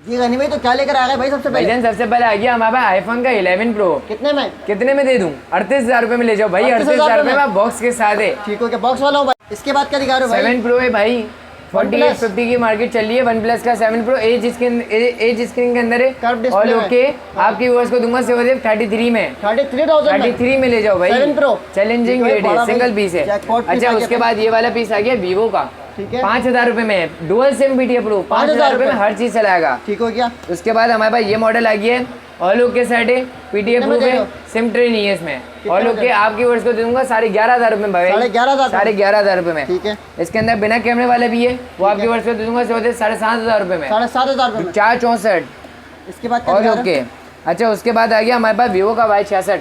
जी गनी भाई, तो क्या लेकर आ गए भाई? सबसे पहले भाईजान सबसे पहले आ गया हमारे पास आईफोन का 11 प्रो। कितने में? कितने में दे दूं? 38,000 रुपए में ले जाओ भाई। 38,000 रुपए में बॉक्स के साथ है। ठीक हो गया, बॉक्स वाला हूँ भाई। इसके बाद क्या दिखा रहे हो भाई? 7 प्रो है भाई। 4850 की मार्केट चल रही है। वन प्लस का 7 प्रो एज स्क्रीन के अंदर है और ओके। आपकी व्यूअर्स को दूंगा सिर्फ 33 में। 33 में ले जाओ भाई। 7 प्रो चैलेंजिंग रेट है, सिंगल पीस है। अच्छा, उसके बाद ये वाला पीस आ गया वीवो का। ठीक है, 5,000 रुपए में डुअल सिम पीटी अप्रूव। 5,000 रुपए में हर चीज चलाएगा। ठीक हो गया। उसके बाद हमारे पास ये मॉडल आ गया है, ऑल ओके सेट है, पीटी अप्रूव है, सिम ट्रे नहीं है इसमें। ऑल ओके आपकी वर्ष को दे दूंगा 11,500 रुपए में भाई। 11,500 रुपए में। ठीक है। इसके अंदर बिना कैमरे वाले भी है, वो आपकी वर्ष को दे दूंगा 7,500 रुपए में। 7,500 रुपए में 464। इसके बाद ऑल ओके। अच्छा, उसके बाद आ गया हमारे पास वीवो का Y66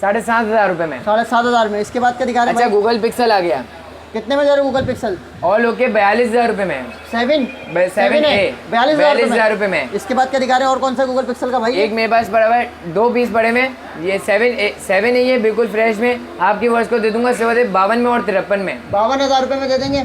7,500 रुपए में। 7,500 में। इसके बाद क्या दिखा रहे हैं? अच्छा, गूगल पिक्सल आ गया। कितने में जा रहे हो गूगल पिक्सल? ऑल ओके 42,000 रुपए में। 7A 42,000 रुपए में। इसके बाद क्या दिखा रहे हैं? और कौन सा गूगल पिक्सल का भाई? एक मेरे पास पड़ा हुआ है, 2 पीस पड़े में। ये 7 है, ये बिल्कुल फ्रेश में। आपकी वर्ष को दे दूंगा 52 में और 53 में। 52,000 रुपए में दे देंगे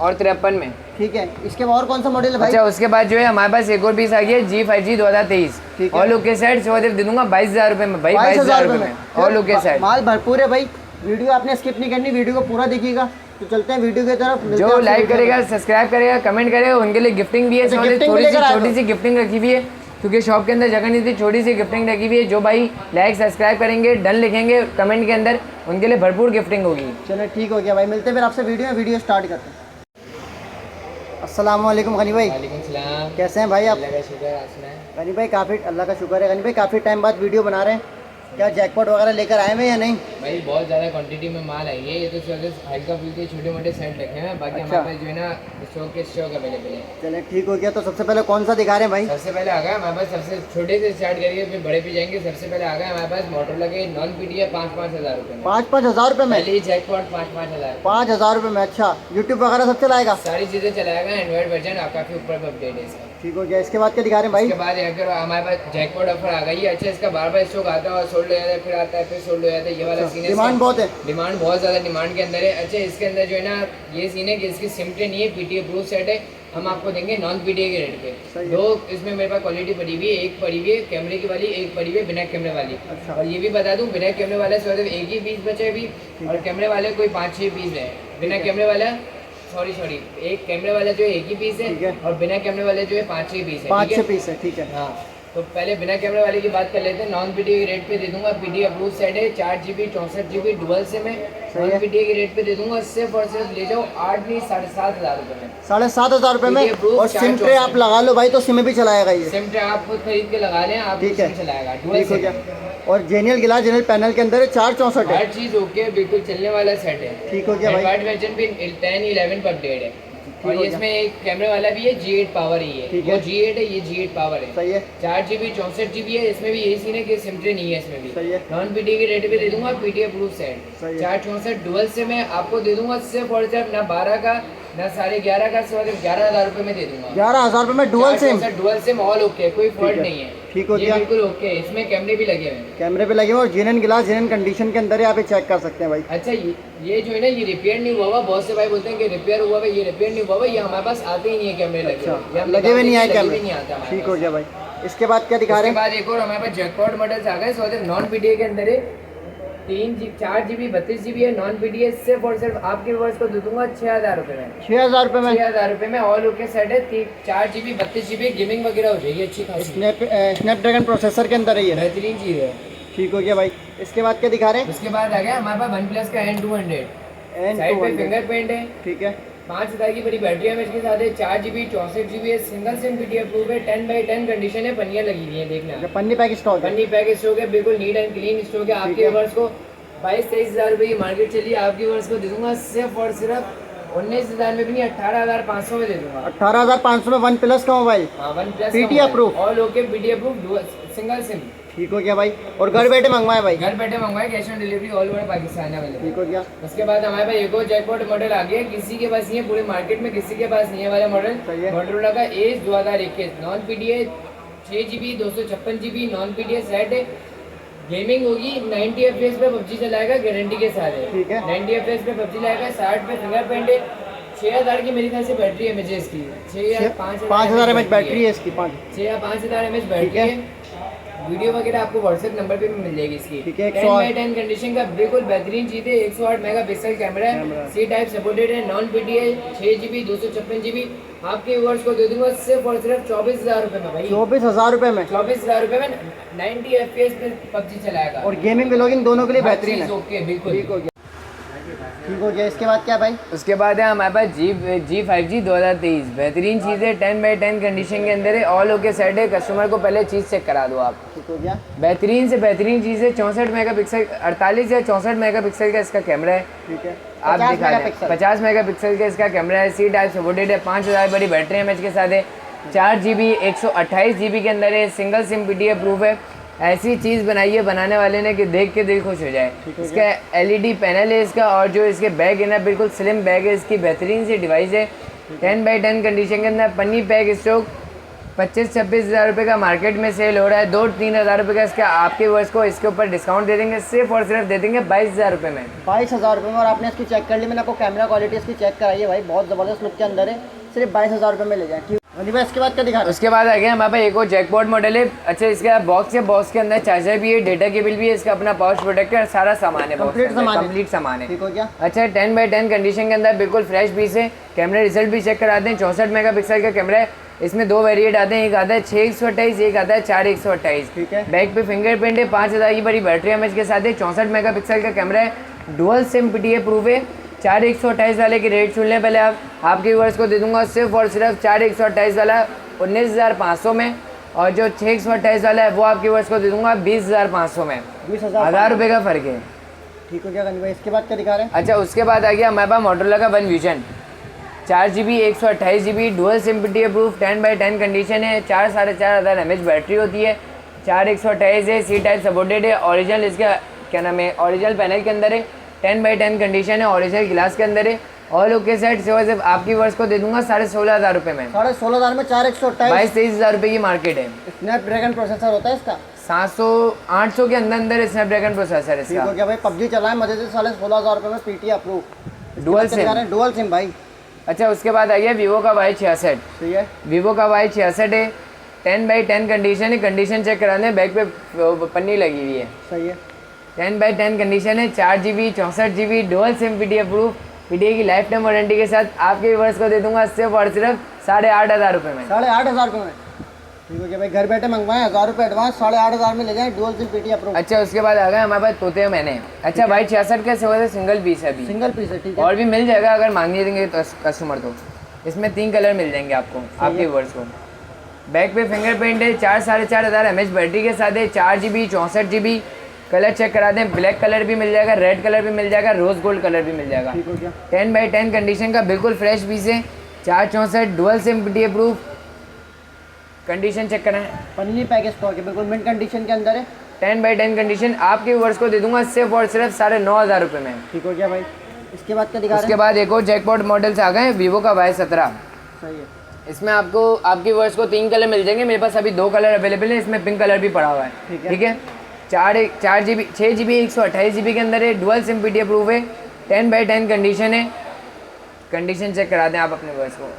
और 53 में। ठीक है। इसके बाद और कौन सा मॉडल है भाई? अच्छा, उसके बाद जो है हमारे पास एक और पीस आ गया G5G 2023। ऑल ओके सेट दे दूंगा 22,000 रुपए में भाई। 22,000 रुपए में ऑल ओके सेट। माल भरपूर है भाई। वीडियो आपने स्किप नहीं करनी, वीडियो को पूरा देखिएगा। तो चलते हैं वीडियो की तरफ। जो लाइक करेगा, सब्सक्राइब करेगा, कमेंट करेगा, उनके लिए गिफ्टिंग भी है। छोटी सी गिफ्टिंग रखी हुई है, क्योंकि शॉप के अंदर जगह नहीं थी। छोटी सी गिफ्टिंग रखी हुई है। जो भाई लाइक सब्सक्राइब करेंगे, डन लिखेंगे कमेंट के अंदर, उनके लिए भरपूर गिफ्टिंग होगी। चलो ठीक हो गया भाई, मिलते हैं फिर आपसे वीडियो स्टार्ट करते हैं। अस्सलाम वालेकुम गनी भाई। कैसे हैं भाई आप? गनी भाई काफ़ी अल्लाह का शुक्र है। गनी भाई काफ़ी टाइम बाद वीडियो बना रहे हैं, क्या जैकपॉट वगैरह लेकर आए हैं या नहीं? भाई बहुत ज़्यादा क्वांटिटी में माल आई है। ये तो हल्का फुल्के छोटे मोटे सेट रखे हैं, बाकी हमारे पास जो है ना स्टॉक अवेलेबल है। चले ठीक हो गया। तो सबसे पहले कौन सा दिखा रहे हैं भाई? सबसे पहले आ गया हमारे पास, सबसे छोटे से स्टार्ट करिए फिर बड़े पे जाएंगे। सबसे पहले आ गया हमारे पास मोटरोला के नॉन पीटी 5,000 रुपए में। 5,000 रुपए में जैकपॉट 5,000 5,000 रुपए में। अच्छा, यूट्यूब वगैरह सब चलाएगा? सारी चीज़ें चलाएगा। एंड्रॉइड वर्जन काफ़ी ऊपर अपडेट है इसका। ठीक हो गया। इसके बाद क्या दिखा रहे हैं भाई? इसके बाद अगर हमारे पास जैकपॉट ऑफर आ गई है। अच्छा, इसका बार बार स्टॉक आता है और सोल्ड हो जाता है, फिर आता है, फिर सोल्ड हो जाता है। ये वाला सीन है, डिमांड बहुत है। डिमांड बहुत ज़्यादा डिमांड के अंदर है। अच्छा, इसके अंदर जो है ना ये सीन है कि इसकी सिम ट्रे नहीं है, पीटी अप्रूव सेट है। हम आपको देंगे नॉन पीटीए के रेट पे। दो इसमें मेरे पास क्वालिटी पड़ी हुई है, एक पड़ी हुई है कैमरे की वाली, एक पड़ी हुई है बिना कैमरे वाली। अच्छा। और ये भी बता दूं, बिना कैमरे वाले सिर्फ एक ही पीस बचे अभी, और कैमरे वाले कोई 5-6 पीस है। बिना कैमरे वाला सॉरी एक कैमरे वाला जो है एक ही पीस है, और बिना कैमरे वाले जो है 5-6 पीस है। 5-6 पीस है। ठीक है। हाँ, तो पहले बिना कैमरे वाले की बात कर लेते हैं। नॉन पीटीए के रेट पे दे दूंगा। पीटी अप्रूव सेट है, 4GB 64GB डुअल सिम है। नॉन पीटीए के रेट पे दे दूंगा सिर्फ और सिर्फ ले जाओ 8 नहीं 7,500 रुपए में। 7,500 रुपए में। और सिम ट्रे आप लगा लो भाई, तो सिम भी चलाएगा ये। सिम ट्रे आप खुद खरीद के लगा लें, आप ठीक है, चलाएगा। ठीक हो गया। और जेनियल गिलास जेनियल पैनल के अंदर है, 464 है। हर चीज ओके, बिल्कुल चलने वाला सेट है। ठीक हो गया भाई। एंड्रॉइड वर्जन भी 10-11 पर अपडेट है। और इसमें एक कैमरे वाला भी है, G8 पावर ही है। वो G8 है, ये G8 पावर है। सही है। 4GB 64GB है। इसमें भी यही सीन है कि सिम ट्रे नहीं है इसमें भी। सही है। नॉन पीटी के रेट पे दे दूंगा PT approve set. 464 dual SIM है, आपको दे दूंगा सिर्फ और सिर्फ ना 12 का ना 11.5 का, सिर्फ 11,000 रुपए में दे दूंगा। 11,000 रुपए में dual sim. Dual SIM all okay, कोई फॉल्ट नहीं है। ठीक हो गया, बिल्कुल ओके। इसमें कैमरे भी लगे हुए हैं। कैमरे पे लगे हुए और जेनन गिलास जेनन कंडीशन के अंदर है, आप चेक कर सकते हैं भाई। अच्छा, ये जो है ना ये रिपेयर नहीं हुआ हुआ। बहुत से भाई बोलते हैं कि रिपेयर हुआ है, ये रिपेयर नहीं हुआ हुआ। ये हमारे पास आते ही नहीं है कैमरे लगे। अच्छा, लगे हुए नहीं आए कैमरे। ठीक हो गया भाई। इसके बाद क्या दिखा रहे हैं? इसके बाद एक और हमारे पास जैकपॉट मॉडल्स आ गए। सिर्फ नॉन पीटीए के अंदर है, 4GB 32GB है। नॉन पीटीए सिर्फ और सिर्फ आपके वर्ष को दे दूंगा 6,000 रुपए में। 6,000 रुपए में। 6,000 रुपए में ऑल ओके सेट है। 4GB 32GB गेमिंग वगैरह हो जाएगी अच्छी खासी। स्नैपड्रैगन प्रोसेसर के अंदर है ये। बेहतरीन चीज़ है। ठीक हो गया भाई। इसके बाद क्या दिखा रहे हैं? उसके बाद आ गया हमारे पास वन प्लस का N200 साइड पे फिंगरप्रिंट है। ठीक है। 5,000 की बड़ी बैटरी है इसके साथ है। 4GB 64GB है। सिंगल सिम पीटी अप्रूव है। 10x10 कंडीशन है। पन्नियाँ लगी हुई है, देखना। पन्नी पैक स्टॉक है। पन्नी पैक स्टॉक है, बिल्कुल नीट एंड क्लीन स्टॉक है। आपके वर्ष को 22-23 रुपए की मार्केट चलिए, आपकी वर्ष को दे दूंगा सिर्फ और सिर्फ 19,000 में भी नहीं, 18,500 में दे दूंगा। 18,500 में वन प्लस का mobile. One plus PT approve all okay, PT approve single SIM. ठीक हो गया भाई। और घर बैठे मंगवाए भाई? घर बैठे मंगवाए, cash on delivery all over Pakistan है। ठीक हो गया। उसके बाद हमारे पास एक और जैकपॉट मॉडल आ गया, किसी के पास नहीं है, पूरे मार्केट में किसी के पास नहीं है वाला मॉडल। मोटरोला का Edge 2021 non PTA 6GB 256GB non PTA set है। गेमिंग होगी, 90 FPS पे पबजी चलाएगा, गारंटी के साथ है। ठीक है। 90 FPS पे पबजी लाएगा, 60 पे फिंगरप्रिंट है, 6000 की मेरी ख्याल से बैटरी है मुझे इसकी 6 या 5000 एमएच बैटरी है इसकी 6 या 5000 एमएच बैटरी है। वीडियो वगैरह आपको व्हाट्सएप नंबर पे भी मिल जाएगी इसकी। ठीक है, 10x10 कंडीशन का बिल्कुल बेहतरीन चीज़ है। 108 मेगापिक्सल कैमरा है, सी टाइप सपोर्टेड है, नॉन पीटीए, 6GB 256GB। आपके व्यूअर्स को दे दूंगा सिर्फ और सिर्फ 24,000 रुपये में भाई। 24,000 रुपये में 24,000 रुपये में 90 FPS पे पबजी चलाएगा और गेमिंग व्लॉगिंग दोनों के लिए बेहतरीन है। ओके बिल्कुल ठीक हो गया, ठीक हो गया। इसके बाद क्या भाई? उसके बाद है हमारे पास G5G 2023 बेहतरीन चीज़ है। 10x10 कंडीशन के अंदर है, ऑल ओके सेट है। कस्टमर को पहले चीज़ चेक करा दो आप। ठीक हो गया, बेहतरीन से बेहतरीन चीज़ है। 64 मेगापिक्सल 48 या 64 मेगापिक्सल का इसका कैमरा है। ठीक है, आप दिखा दें 50 मेगापिक्सल का इसका कैमरा है, सी टाइप सपोर्टेड है, 5000 बड़ी बैटरी एमएच के साथ है, 4GB 128GB के अंदर है, सिंगल सिम पीटीए प्रूफ है। ऐसी चीज़ बनाई है बनाने वाले ने कि देख के दिल खुश हो जाए। इसका LED पैनल है इसका, और जो इसके बैग है ना बिल्कुल स्लिम बैग है इसकी, बेहतरीन सी डिवाइस है। 10x10 कंडीशन के अंदर पन्नी पैक स्टॉक 25-26 हज़ार रुपये का मार्केट में सेल हो रहा है। 2-3 हज़ार रुपये का इसका आपके वर्ष को इसके ऊपर डिस्काउंट दे देंगे, सिर्फ और सिर्फ दे देंगे 22,000 रुपये में। 22,000 रुपये में। और आपने इसकी चेक कर ली, मैंने आपको कैमरा क्वालिटी इसकी चेक कराई है भाई, बहुत ज़बरदस्त लुक के अंदर है। सिर्फ 22,000 रुपये में ले जाए। ठीक है भाई, इसके बाद क्या दिखा रहा है? उसके बाद आ गया हमारे पास एक और जैकपॉट मॉडल है। अच्छा, इसका बॉक्स है, बॉक्स के अंदर चार्जर भी है, डेटा केबल भी है, इसका अपना पावर प्रोटेक्टर, सारा सामान है, कंप्लीट सामान है। ठीक हो गया। अच्छा, 10x10 कंडीशन के अंदर बिल्कुल फ्रेश पीस है। कैमरा रिजल्ट भी चेक कराते हैं। 64 मेगापिक्सल का कैमरा है, इसमें 2 वेरिएंट आते हैं, एक आता है 6/128, एक आता है 4/128। ठीक है, बैक पे फिंगरप्रिंट है, 5000 की बड़ी बैटरी एमएच के साथ है, 64 मेगापिक्सल का कैमरा है, डुअल सिम पीटीए प्रूफ है। 4/128 वाले की रेट सुन लें पहले आप। आपके व्यूअर्स को दे दूंगा सिर्फ और सिर्फ 4/128 वाला 19,500 में, और जो 6/128 वाला है वो आपके व्यूअर्स को दे दूंगा 20,500 में। 20,000 रुपये का फ़र्क है। ठीक हो गया गनी भाई, इसके बाद क्या दिखा रहे हैं? अच्छा, उसके बाद आ गया हमारे पास मोटरोला का one vision 4GB 128GB dual SIM PTA proof 10x10 condition है। 4-4.5 एमएच बैटरी होती है, 4/128 है, सी टाइप सपोर्टेड है। ओरिजिनल इसका क्या नाम है, ओरिजिनल पैनल के अंदर है, 10x10 कंडीशन है, ओरिजिनल गिलास के अंदर है। ऑल ओके सेट सिर्फ आपकी वर्ष को दे दूंगा 16,500 रुपये में। 16,500 में 4/128 22-23 हज़ार रुपये की मार्केट है। स्नैपड्रैगन प्रोसेसर होता है इसका, 700-800 के अंदर स्नैपड्रैगन प्रोसेसर है ठीक हो इसका। गया भाई, पबजी चलाएं मजे से। 16,500 रुपये में PTA approve dual sim. Dual SIM भाई। अच्छा, उसके बाद आ गया वीवो का Y66। सही है, वीवो का Y66 है, 10x10 कंडीशन है। कंडीशन चेक कराने बैक पे पन्नी लगी हुई है। सही है, 10x10 कंडीशन है, 4GB 64GB dual SIM PTA proof, PTA की लाइफ टाइम वारंटी के साथ। आपके व्यूअर्स को दे दूंगा सिर्फ और सिर्फ 8,500 रुपये में। 8,500 रुपये में। ठीक हो गया भाई, घर बैठे मंगवाएं, 1000 रुपये एडवांस, 8,500 में ले जाएं डुअल सिम पीटीए अप्रूव। अच्छा, उसके बाद आ गया हमारे पास तोते मैंने। अच्छा, Y66 का सिर्फ सिंगल पीस है अभी, सिंगल पीस है। ठीक है, और भी मिल जाएगा अगर मांगने देंगे तो कस्टमर। तो इसमें 3 कलर मिल जाएंगे आपको, आपके व्यूअर्स को। बैक पे फिंगरप्रिंट है, 4-4.5 एमएच बैटरी के साथ है, 4GB 64GB। कलर चेक करा दें, ब्लैक कलर भी मिल जाएगा, रेड कलर भी मिल जाएगा, रोज़ गोल्ड कलर भी मिल जाएगा। ठीक हो गया, 10x10 कंडीशन का बिल्कुल फ्रेश पीस है, 464 dual SIM PTA proof. Condition check कराएं, पन्नी पैक स्टॉक है, बिल्कुल मिंट कंडीशन के अंदर है। 10x10 condition. आपके व्यूअर्स को दे दूंगा सिर्फ और सिर्फ 9,500 रुपये में। ठीक हो गया भाई, इसके बाद क्या दिखा रहे उसके हैं? बाद एक और जैकपॉट मॉडल्स आ गए वीवो का Y17। सही है, इसमें आपको आपके व्यूअर्स को 3 कलर मिल जाएंगे। मेरे पास अभी 2 कलर अवेलेबल है, इसमें पिंक कलर भी पड़ा हुआ है। ठीक है, 4GB 6GB 128GB के अंदर है, डुअल सिम पीटीए प्रूफ है, 10x10 कंडीशन है। कंडीशन चेक करा दें आप अपने व्यूअर्स को।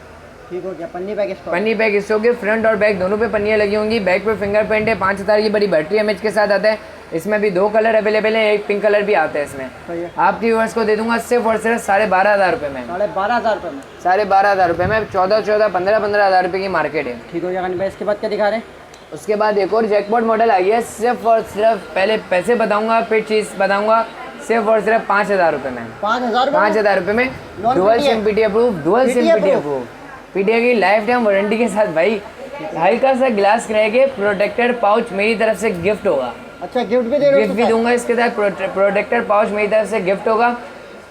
ठीक हो गया, पन्नी पैक स्टॉक। पन्नी पैक इसके होगी, फ्रंट और बैक दोनों पे पन्नियाँ लगी होंगी। बैक पे फिंगरप्रिंट है, 5000 की बड़ी बैटरी एमएच के साथ आता है। इसमें भी 2 कलर अवेलेबल है, एक पिंक कलर भी आता है इसमें। सही है, आपके व्यूअर्स को दे दूंगा सिर्फ और सिर्फ 12,500 रुपये में। 12,500 रुपये में। 12,500 रुपये में 15 हज़ार रुपये की मार्केट है। ठीक हो गया भाई, इसके बाद क्या दिखा रहे हैं? उसके बाद एक और जैकपॉट मॉडल आई है। सिर्फ और सिर्फ पहले पैसे बताऊंगा, फिर चीज़ बताऊंगा। सिर्फ और सिर्फ 5,000 रुपये में। 5,000 रुपये में dual SIM PTA proof, dual SIM PTA proof, PTA की लाइफ टाइम वारंटी के साथ भाई। हल्का सा ग्लास क्रैक, प्रोटेक्टर पाउच मेरी तरफ से गिफ्ट होगा। अच्छा, गिफ्ट भी दे रहे हो? गिफ्ट भी दूंगा इसके साथ, प्रोटेक्टर पाउच मेरी तरफ से गिफ्ट होगा।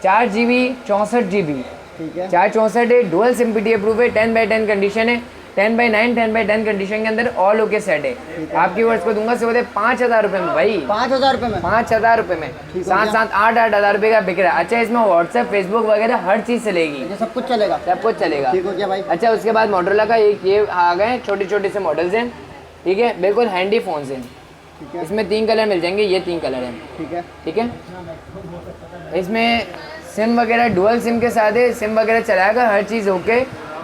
4GB 64GB, ठीक है, 464 है, डुअल सिम पीटीए प्रूफ है, 10x10 कंडीशन है, 10x9 10x10 कंडीशन के अंदर ऑल ओके सेट है। आपकी वर्ष को दूंगा सिर्फ 5,000 रुपये में भाई। 5,000 रुपये में। 5,000 रुपये में 7-8 रुपये का बिक रहा है। अच्छा, इसमें व्हाट्सएप, फेसबुक वगैरह हर चीज़ चलेगी, ये सब कुछ चलेगा, सब कुछ चलेगा। ठीक हो गया भाई। अच्छा, उसके बाद मोटरोला का एक ये आ गए छोटे छोटे से मॉडल्स हैं। ठीक है, बिल्कुल हैंडी फ़ोन्स हैं। ठीक है, इसमें 3 कलर मिल जाएंगे, ये 3 कलर हैं। ठीक है, ठीक है, इसमें सिम वगैरह डुअल सिम के साथ है, सिम वगैरह चलाएगा, हर चीज़ ओके।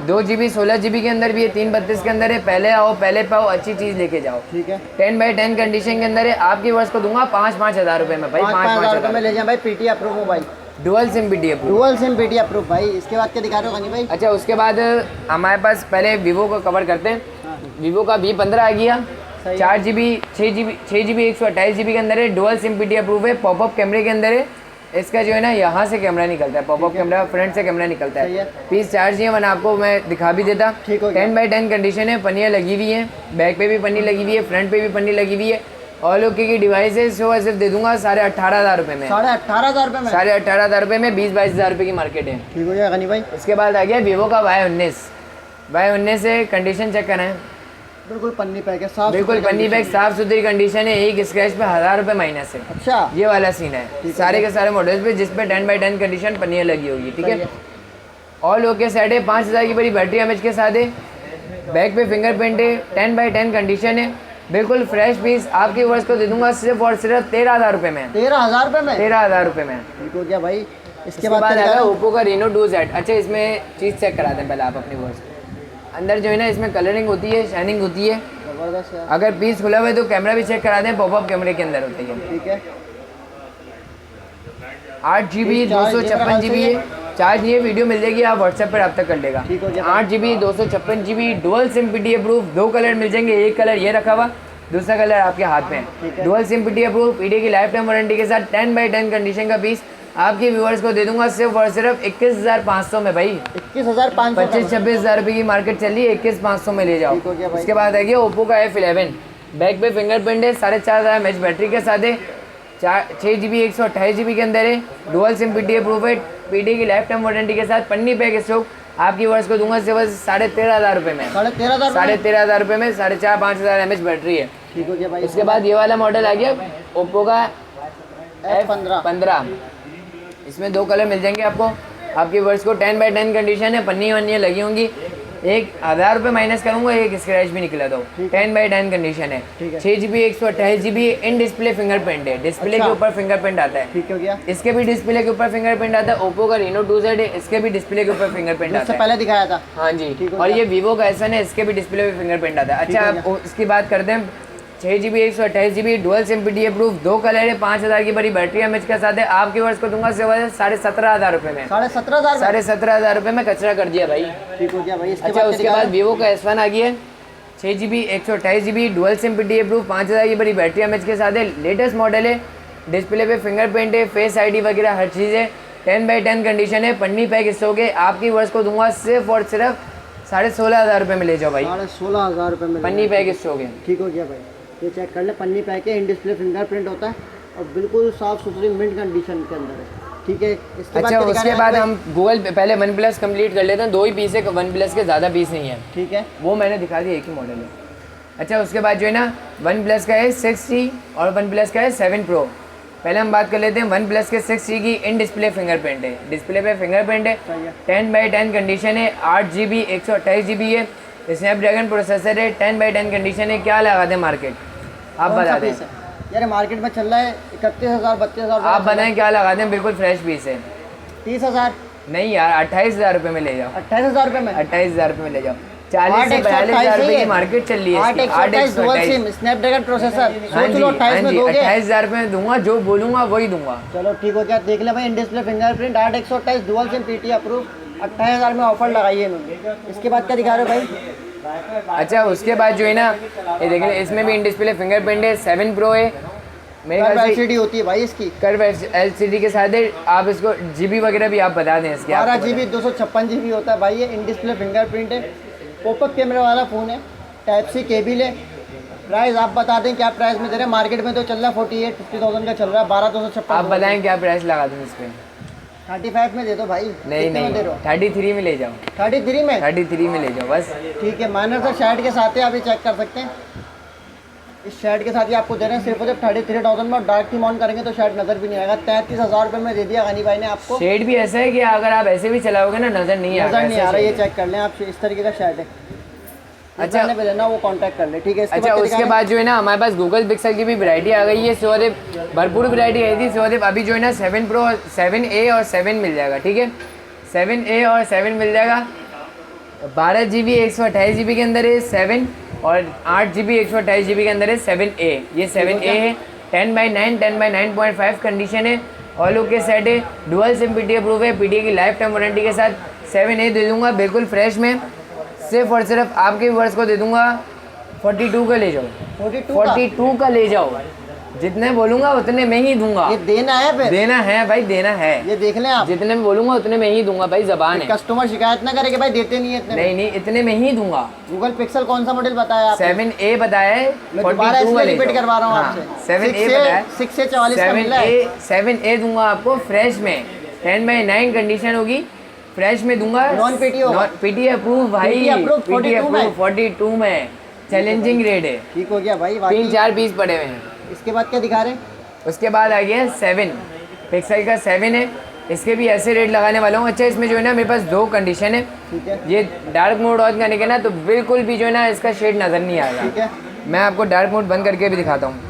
2 GB 16 GB के अंदर भी है, 332 के अंदर है। पहले आओ पहले पाओ, अच्छी चीज़ लेके जाओ। ठीक है, 10x10 कंडीशन के अंदर है। आपकी वर्ष को दूंगा 5-5 हज़ार रुपये में भाई, 5,000 रुपये में ले जाए भाई। PT approve mobile, dual sim PT approve, dual sim PT approve भाई। इसके बाद क्या दिखा रहे हो गनी भाई? अच्छा उसके बाद हमारे पास पहले वीवो को कवर करते हैं। वीवो का V15 आ गया, 4 GB 6 GB 128 GB के अंदर है, डुअल सिम पीटी अप्रूव है, पॉपअप कैमरे के अंदर है। इसका जो है ना यहाँ से कैमरा निकलता है, पॉपअप कैमरा, फ्रंट से कैमरा निकलता है। पीस चार्ज है, मैंने आपको मैं दिखा भी देता। 10x10 कंडीशन है, पन्नियाँ लगी हुई हैं, बैक पे भी पन्नी लगी हुई है, फ्रंट पे भी पन्नी लगी हुई है। ऑल ओके की डिवाइस है, सिर्फ दे दूंगा 18,500 रुपये में। 18,500 रुपये में, 18,500 रुपये में 20-22 हज़ार रुपये की मार्केट है। ठीक हो जाएगा गनी भाई। इसके बाद आ गया वीवो का Y19 से कंडीशन चेक कराएं, बिल्कुल पन्नी पैक है, साफ बिल्कुल पन्नी बैग साफ सुथरी कंडीशन है। एक स्क्रैच पे 1,000 रुपये माइनस है। अच्छा, ये वाला सीन है सारे के सारे मॉडल्स पे जिस पे 10x10 कंडीशन पन्नियाँ लगी होगी। ठीक है, ऑल ओके सेट है, 5000 की बड़ी बैटरी एमएच के साथ है, बैक पे फिंगरप्रिंट है, 10x10 कंडीशन है, बिल्कुल फ्रेश पीस। आपके वर्ष को दे दूंगा सिर्फ और सिर्फ 13,000 रुपये में। 13,000 रुपये में, 13,000 रुपये में। ठीक हो गया भाई। इसके बाद आएगा ओप्पो का Reno 2Z। अच्छा इसमें चीज़ चेक करा दें पहले आप अपनी वर्ष। अंदर जो है ना इसमें कलरिंग होती है, शाइनिंग होती है, जबरदस्त है। अगर पीस खुला हुआ है तो कैमरा भी चेक करा दें, पॉपअप कैमरे के अंदर होती है। ठीक है, 8 GB 256 GB है, चार्ज नहीं है, वीडियो मिल जाएगी, आप व्हाट्सएप पर रब्ता कर लेगा। 8 GB 256 GB dual sim PT approve, 2 colour मिल जाएंगे, एक कलर ये रखा हुआ, दूसरा कलर आपके हाथ में है। Dual sim PT approve, PD की लाइफ टाइम वारंटी के साथ 10x10 कंडीशन का पीस आपके व्यूअर्स को दे दूंगा सिर्फ और सिर्फ 21,500 में भाई। 21,500, 25-26 हज़ार रुपये की मार्केट चल रही है, 21,500 में ले जाओ। उसके बाद आ गया ओप्पो का F11, बैक पे फिंगरप्रिंट है, 4,500 mAh बैटरी के साथ है, 6 GB 128 GB के अंदर है, डुअल सिम पीटी अप्रूव है, पीडी की लाइफ टाइम वारंटी के साथ, पन्नी पैक स्टॉक आपकी वर्ष को दूंगा सिर्फ 13,500 रुपये में। 13,500 रुपये में 4,500 mAh बैटरी है। ठीक हो गया भाई। उसके बाद ये वाला मॉडल आ गया ओप्पो का F15। इसमें 2 कलर मिल जाएंगे आपको, आपकी वर्ष को 10x10 कंडीशन है, पन्नी वन्नी लगी होंगी, 1,000 रुपये माइनस करूँगा, एक स्क्रैच भी निकला दो। 10x10 कंडीशन है, 6 GB 128 GB in display fingerprint है, डिस्प्ले के ऊपर फिंगरप्रिंट आता है। ठीक हो गया। इसके भी डिस्प्ले के ऊपर फिंगरप्रिंट आता है। ओप्पो का Reno 2Z है, इसके भी डिस्प्ले के ऊपर फिंगरप्रिंट आता है, पहले दिखाया था। हाँ जी। और ये वीवो का S1 है, इसके भी डिस्प्ले पे फिंगरप्रिंट आता है। अच्छा आप इसकी बात करते हैं, 6 GB 128 GB dual sim PT approve, 2 colour है, 5,000 की बड़ी बैटरी एमएच के साथ है। आपके वर्ष को दूंगा सिर्फ 17,500 रुपये में। 17,500 रुपये में कचरा कर दिया भाई। ठीक हो गया भाई। अच्छा उसके बाद वीवो का S1 आ गया, 6 GB 128 GB dual sim PT approve, 5,000 की बड़ी बैटरी एमएच के साथ है, लेटेस्ट मॉडल है, डिस्प्ले पे फिंगरप्रिंट है, फेस ID वगैरह हर चीज़ है, 10x10 कंडीशन है, पन्नी पैक स्टॉक है। आपकी वर्ष को दूंगा सिर्फ और सिर्फ 16,500 रुपये में ले जाओ भाई। 16,500 रुपये में पन्नी पैक स्टॉक है। ठीक हो गया भाई। ये चेक कर ले, पन्नी पैक है, इन डिस्प्ले फिंगरप्रिंट होता है और बिल्कुल साफ सुथरी मिंट कंडीशन के अंदर है। ठीक है। अच्छा उसके बाद हम गूगल पे पहले वन प्लस कंप्लीट कर लेते हैं। 2 ही पीस है, वन प्लस के ज़्यादा पीस नहीं है। ठीक है, वो मैंने दिखा दिया, एक ही मॉडल है। अच्छा उसके बाद जो है ना वन प्लस का है 6T और वन प्लस का है 7 Pro। पहले हम बात कर लेते हैं वन प्लस के 6T की। इन डिस्प्ले फिंगरप्रिंट है, डिस्प्ले पे फिंगरप्रिंट है, 10x10 कंडीशन है, 8 GB 128 GB है, स्नैपड्रैगन प्रोसेसर है, 10x10 कंडीशन है। क्या लगा दें मार्केट, आप बता दें यार। मार्केट में चल रहा है 31,000 32,000। आप बताएं क्या लगा दें, बिल्कुल फ्रेश पीस है। 30,000 नहीं यार, 28,000 रुपये में ले जाओ। 28,000 रुपये में, 28,000 रुपये में ले जाओ। 40 से 42,000 रुपये की मार्केट चल रही है। 8/128 स्नैपड्रैगन प्रोसेसर, सोच लो 28 में दोगे। 28,000 रुपये में दूंगा, जो बोलूंगा वही दूंगा। चलो ठीक हो गया। देख ले भाई, in display fingerprint, 8/128 dual sim PT approve, 28,000 में ऑफर लगाई है इन्होंने। इसके बाद क्या दिखा रहे हो भाई? अच्छा उसके बाद जो है ना ये देख ले, इसमें भी इन डिस्प्ले फिंगरप्रिंट है, 7 Pro है। मेरे ख्याल से LCD होती है भाई इसकी, कर्व LCD के साथ है। आप इसको GB वगैरह भी आप बता दें इसके। 12 GB 256 GB होता है भाई। ये इन डिस्प्ले फिंगरप्रिंट है, पॉपअप कैमरे वाला फ़ोन है, Type-C केबल है। प्राइस आप बता दें, क्या प्राइस में दे रहे हैं? मार्केट में तो चल रहा है 48-50,000 का चल रहा है, 12,256। आप बताएं क्या प्राइस लगा दूँ इस पर? 35 में दे दो भाई। नहीं 33 में ले जाओ। 33 में? 33 में ले जाओ बस। ठीक है। माइनर सा शर्ट के साथ है, आप ये चेक कर सकते हैं। इस शर्ट के साथ ही आपको दे रहे हैं सिर्फ और सिर्फ 33,000 में। डार्क थीम ऑन करेंगे तो शर्ट नज़र भी नहीं आएगा। 33,000 रुपये में दे दिया गनी भाई ने आपको। शेड भी ऐसा है कि अगर आप ऐसे भी चलाओगे ना नज़र नहीं आ रहा। ये चेक कर लें आप, इस तरीके का शर्ट है। अच्छा पे लेना वो कांटेक्ट कर ले, ठीक है। अच्छा उसके बाद जो है ना हमारे पास गूगल पिक्सल की भी वैरायटी आ गई है सौदेव, भरपूर वैरायटी आई थी सौदेव। अभी जो है ना 7 Pro 7A और 7 मिल जाएगा, ठीक है। 7A और 7 मिल जाएगा। 12 GB 128 GB के अंदर है 7 और 8 GB 128 GB के अंदर है 7A। ये 7A है, 10/9 10/9.5 कंडीशन है, ऑल ओके सेट है, डुअल सिम PTA अप्रूव है, PTA की लाइफ टाइम वारंटी के साथ 7A दे दूंगा बिल्कुल फ्रेश में। सिर्फ और सिर्फ आपके व्यूअर्स को दे दूंगा 42 का ले जाओ, 42 का ले जाओ, जितने बोलूंगा उतने में ही दूंगा। ये देना है फिर? देना है भाई, देना है। ये देख लें आप, जितने में बोलूंगा उतने में ही दूंगा भाई, जबान है। कस्टमर शिकायत ना करे कि भाई देते नहीं है इतने नहीं नहीं, इतने में ही दूंगा। गूगल पिक्सल कौन सा मॉडल बताया आपने? 7A बताया है, मैं दोबारा इसमें रिपीट करवा रहा हूँ हाँ, आपसे। 7A बताया, 6 से 44 का मिल रहा है। 7A दूंगा आपको फ्रेश में, 10/9 कंडीशन होगी, फ्रेश में दूंगा। नॉन PTA होगा? PTA अप्रूव भाई, PTA अप्रूव 42 में चैलेंजिंग रेट है। ठीक हो गया भाई। 3-4 पीस पड़े हुए हैं। इसके बाद क्या दिखा रहे हैं? उसके बाद आ गया 7 पिक्सल का 7 है, इसके भी ऐसे रेट लगाने वाला हूँ। अच्छा इसमें जो है ना मेरे पास 2 कंडीशन है, ठीक है। ये डार्क मोड ऑन करने के ना तो बिल्कुल भी जो है ना इसका शेड नज़र नहीं आएगा, ठीक है। मैं आपको डार्क मोड बंद करके भी दिखाता हूँ।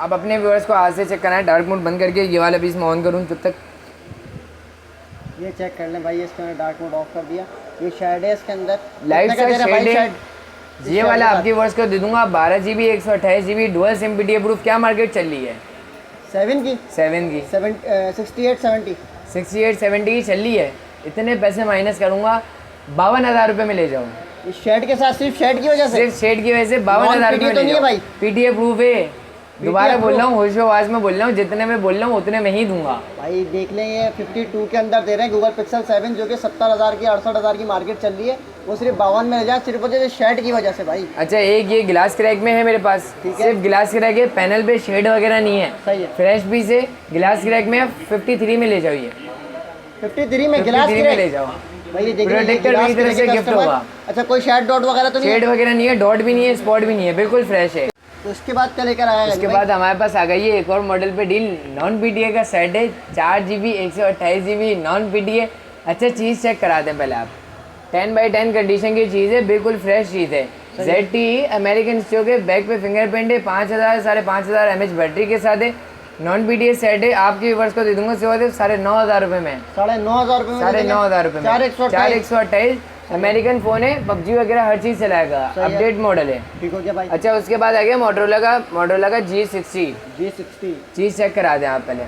आप अपने व्यूअर्स को आज से चेक करना है, डार्क मोड बंद करके ये वाला पीस मैं ऑन करूँ तब तक। ये चेक कर लें भाई, इसको मैंने डार्क मोड ऑफ कर दिया। ये शेड है इसके अंदर, लाइट कितने का दे रहा है भाई शेड है। शेड? ये वाला आपके व्यूअर्स को दे दूंगा 12 GB 128 GB dual SIM PTA approve. क्या मार्केट चल रही है? 7 की 7 की 68 70 68 70 की चल रही है। इतने पैसे माइनस करूंगा, 52,000 रुपये में ले जाओ। इस शेड के साथ, सिर्फ शेड की वजह से? सिर्फ शेड की वजह से 52,000 रुपये में तो ले नहीं है जाओ भाई? PTA अप्रूव है। दोबारा बोल रहा हूँ, होशो आवाज़ में बोल रहा हूँ, जितने में बोल रहा हूँ उतने में ही दूंगा भाई। देख लें ये 52 के अंदर दे रहे हैं गूगल पिक्सल 7, जो कि 70,000 की 68,000 की मार्केट चल रही है, वो सिर्फ 52 में ले जाए, सिर्फ वजह से शेड की वजह से भाई। अच्छा एक ये गिलास क्रैक में है मेरे पास, ठीक है। सिर्फ गिलास क्रैक है, पैनल पे शेड वगैरह नहीं है, सही है। फ्रेश पीस है, गिलास क्रैक में 53 में ले जाओ। ये 53 में गिलास 53 में ले जाओ भाई। ये देखिए प्रोटेक्टर मेरी तरफ से गिफ्ट होगा। अच्छा कोई शेड डॉट वगैरह तो नहीं है? शेड वगैरह नहीं है, डॉट भी नहीं है, स्पॉट भी नहीं है, बिल्कुल फ्रेश है। तो इसके बाद क्या लेकर आया? उसके बाद हमारे पास आ गई है एक और मॉडल पे डील, नॉन PTA का सेट है, 4 GB 128 GB नॉन PTA। अच्छा चीज़ चेक कराते हैं पहले आप, 10/10 कंडीशन की चीज़ है, बिल्कुल फ्रेश चीज़ है। ZTE अमेरिकन स्टोक है, बैक पे फिंगरप्रिंट है, 5,000 5,500 mAh बैटरी के साथ है, नॉन PTA सेट है। आपके व्यूअर्स को दे दूंगा सिर्फ 9,500 रुपये में, 9,500 रुपये में, 9,500 रुपये में 4/128 अमेरिकन फ़ोन है, PUBG वगैरह हर चीज़ चलाएगा, अपडेट मॉडल है। ठीक हो गया भाई। अच्छा उसके बाद आ गया मोटरोला का G60 चीज़ चेक करा दें आप पहले।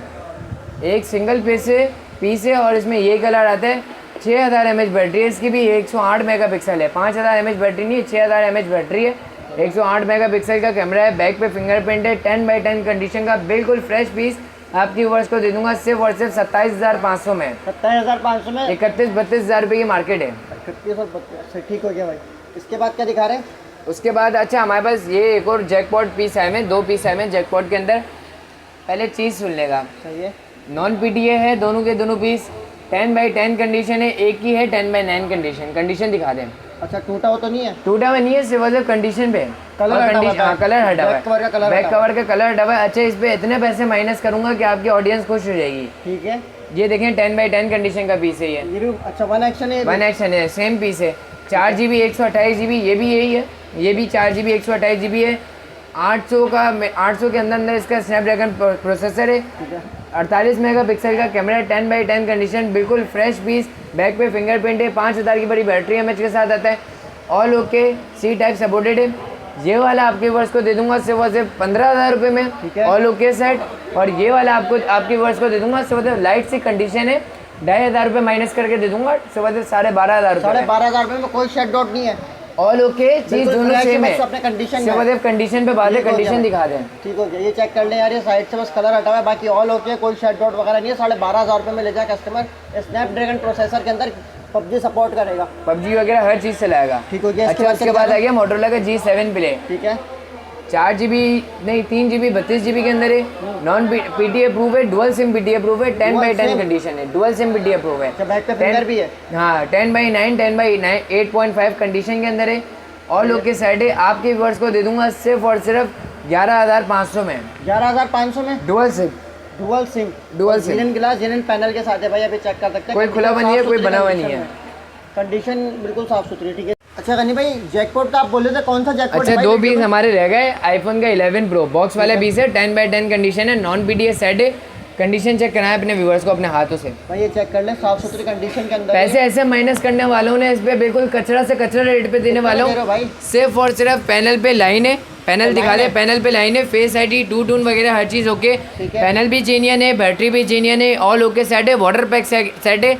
एक सिंगल पीस है और इसमें ये कलर आता है, 6,000 mAh बैटरी है, इसकी भी 108 मेगापिक्सल है, 5,000 mAh बैटरी नहीं है, 6,000 mAh बैटरी है, 108 मेगापिक्सल का कैमरा है, बैक पे फिंगरप्रिंट है, 10/10 कंडीशन का बिल्कुल फ्रेश पीस आपकी व्यूअर्स को दे दूंगा सिर्फ और सिर्फ 27,500 में। 27,500 में 31-32 रुपये की मार्केट है। 31 और 32। ठीक हो गया भाई। इसके बाद क्या दिखा रहे हैं? उसके बाद अच्छा हमारे पास ये एक और जैकपॉट पीस आए हैं, 2 पीस आए हैं जैकपॉट के अंदर। पहले चीज़ सुन लेगा, सही है। नॉन PTA है, दोनों के दोनों पीस, 10/10 कंडीशन है, एक ही है 10/9 कंडीशन दिखा दें। अच्छा टूटा हो तो नहीं है? टूटा हुआ नहीं है, सिर्फ कंडीशन पे कलर हटा हुआ है। कलर हटा हुआ बैक कवर का है, कलर बैक हटा कवर का कलर हटा हुआ है। अच्छा इस पे इतने पैसे माइनस करूंगा कि आपकी ऑडियंस खुश हो जाएगी। ठीक है। ये देखें 10/10 कंडीशन का पीस है, ये भी अच्छा 1 एक्शन है। 1 एक्शन है, सेम पीस है, 4 GB 128 GB, ये भी यही है, ये भी 4 GB 128 GB है। 800 के अंदर इसका स्नैपड्रैगन प्रोसेसर है, 48 मेगापिक्सल का कैमरा, 10/10 कंडीशन, बिल्कुल फ्रेश पीस, बैक पे फिंगरप्रिंट है, 5,000 की बड़ी बैटरी एमएच के साथ आता है, all okay, C type supported है। ये वाला आपके वर्ष को दे दूंगा सिर्फ 15,000 रुपये में, ऑल ओके सेट। और ये वाला आपके वर्ष को दे दूंगा सिर्फ लाइट सी कंडीशन है, 2,500 रुपये माइनस करके दे दूंगा सिर्फ 12,500 रुपये। 12,500 रुपये में कोई शेड डॉट नहीं है, ऑल ओके, चीज दोनों सेम है, अपने कंडीशन सिर्फ कंडीशन पे बात है, कंडीशन दिखा दें। ठीक हो गया। ये चेक कर लें यार, ये साइड से बस कलर हटा हुआ है, बाकी ऑल ओके, कोई शेड डॉट वगैरह नहीं है। 12,500 रुपये में ले जाए कस्टमर। स्नैपड्रैगन प्रोसेसर के अंदर PUBG सपोर्ट करेगा, PUBG वगैरह हर चीज़ चलाएगा। ठीक हो गया। अच्छा उसके बाद आ गया मोटरोला का G7 प्ले, ठीक है। 4 GB नहीं 3 GB 32 GB के अंदर है, नॉन PTA अप्रूव है, डुअल सिम PTA अप्रूव है, 10/10 कंडीशन है, डुअल सिम PTA अप्रूव है। बैक पे फिंगर भी है, हाँ 10/9 10/9 8.5 कंडीशन के अंदर है, ऑल ओके साइड है। आपके व्यूअर्स को दे दूंगा सिर्फ और सिर्फ 11,500 में, 11,500 में dual sim dual sim, dual sim, जेनन ग्लास जेनन पैनल के साथ है भाई, अभी चेक कर सकते हैं। कोई खुला हुआ नहीं है, कोई बना हुआ नहीं है, कंडीशन बिल्कुल साफ सुथरी, ठीक है। अच्छा गनी भाई, जैकपॉट का आप बोले थे, कौन सा जैकपॉट? अच्छा, 2 पीस हमारे रह गए। आईफोन का 11 प्रो बॉक्स वाला पीस है, 10x10 कंडीशन है, नॉन पीडीएस सेट है। कंडीशन चेक कराएं अपने व्यूअर्स को अपने हाथों से भाई, ये चेक कर लें, साफ सुथरी कंडीशन के अंदर। पैसे ऐसे माइनस करने वालों ने इस पे बिल्कुल कचरा से कचरा रेट पे देने वालों, सिर्फ और सिर्फ पैनल पे लाइन है, पैनल दिखा दे, पैनल पे लाइन है, फेस आईडी, टू टून वगैरह हर चीज़ ओके, पैनल भी जेन्युइन है, बैटरी भी जेन्युइन है, ऑल ओके सेट है, वाटर पैक सेट है,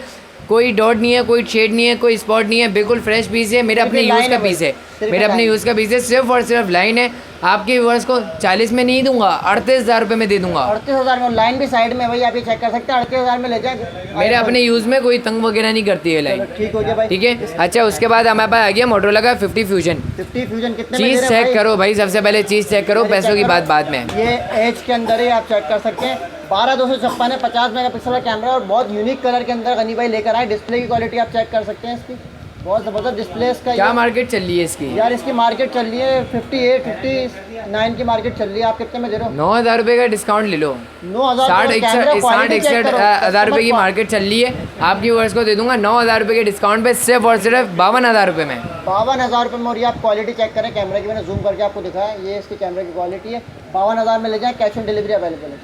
कोई डॉट नहीं है, कोई शेड नहीं है, कोई स्पॉट नहीं है, बिल्कुल फ्रेश पीस है, मेरा अपने यूज़ का पीस है, मेरे अपने यूज़ का पीस है, सिर्फ और सिर्फ लाइन है। आपके व्यूअर्स को 40 में नहीं दूंगा, 38,000 रुपये में दे दूंगा। 38,000 में लाइन भी साइड में भाई, आप ये चेक कर सकते हैं, 38,000 में ले जाए। मेरे अपने यूज़ में कोई तंग वगैरह नहीं करती है लाइन, ठीक हो गया भाई, ठीक है। अच्छा, उसके बाद हमारे पास आ गया मोटरोला का 50 फ्यूजन। 50 फ्यूजन कितने में चीज़ चेक करो भाई, सबसे पहले चीज़ चेक करो, पैसों की बात बाद में। ये एज के अंदर ही आप चेक कर सकते हैं, 12/256 है, 50 मेगापिक्सल का कैमरा और बहुत यूनिक कलर के अंदर गनी भाई लेकर आए। डिस्प्ले की क्वालिटी आप चेक कर सकते हैं इसकी, बहुत ज़बरदस्त डिस्प्ले इसका। क्या मार्केट चल रही है इसकी? यार इसकी मार्केट चल रही है 58, 59 की मार्केट चल रही है। आप कितने में दे रहे हो? 9,000 रुपये का डिस्काउंट ले लो। 9,000, 60-61 हज़ार रुपये की मार्केट चल रही है, आपकी वर्ष को दे दूंगा 9,000 रुपये के डिस्काउंट पे, सिर्फ और सिर्फ 52,000 रुपये में। 52,000 रुपये में। और ये आप क्वालिटी चेक करें, कैमरे की मैंने जूम करके आपको दिखाया, ये इसकी कैमरे की क्वालिटी है। 52,000 में ले जाएं, कैश ऑन डिलीवरी अवेलेबल है।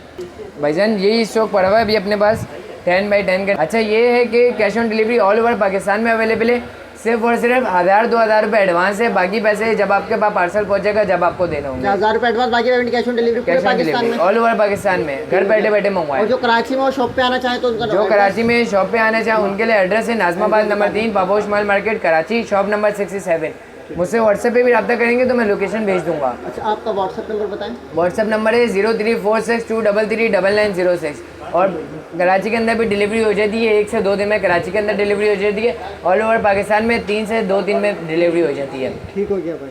भाईजान यही स्टॉक पड़ा हुआ है अभी अपने पास 10x10 का। अच्छा, ये है कि cash on delivery all over Pakistan में अवेलेबल है, सिर्फ और सिर्फ 1,000-2,000 रुपये एडवांस है, बाकी पैसे जब आपके पास पार्सल पहुंचेगा जब आपको देना होगा। 1,000 रुपये एडवांस, बाकी पेमेंट कैश ऑन डिलीवरी पूरे पाकिस्तान में, ऑल ओवर पाकिस्तान में, घर बैठे बैठे मंगवाए। और जो कराची में वो शॉप पे आना चाहे तो उनका, जो कराची में शॉप पे आना चाहे उनके लिए एड्रेस है नाजमाबाद नंबर 3, पापोश माल मार्केट कराची, शॉप नंबर 67। मुझसे व्हाट्सएप पे भी रब्ता करेंगे तो मैं लोकेशन भेज दूंगा। अच्छा, आपका व्हाट्सएप नंबर बताएं। व्हाट्सएप नंबर है 0346233906 और कराची के अंदर भी डिलीवरी हो जाती है, 1 से 2 दिन में कराची के अंदर डिलीवरी हो जाती है, ऑल ओवर पाकिस्तान में 3 से 2 दिन में डिलीवरी हो जाती है। ठीक हो गया भाई।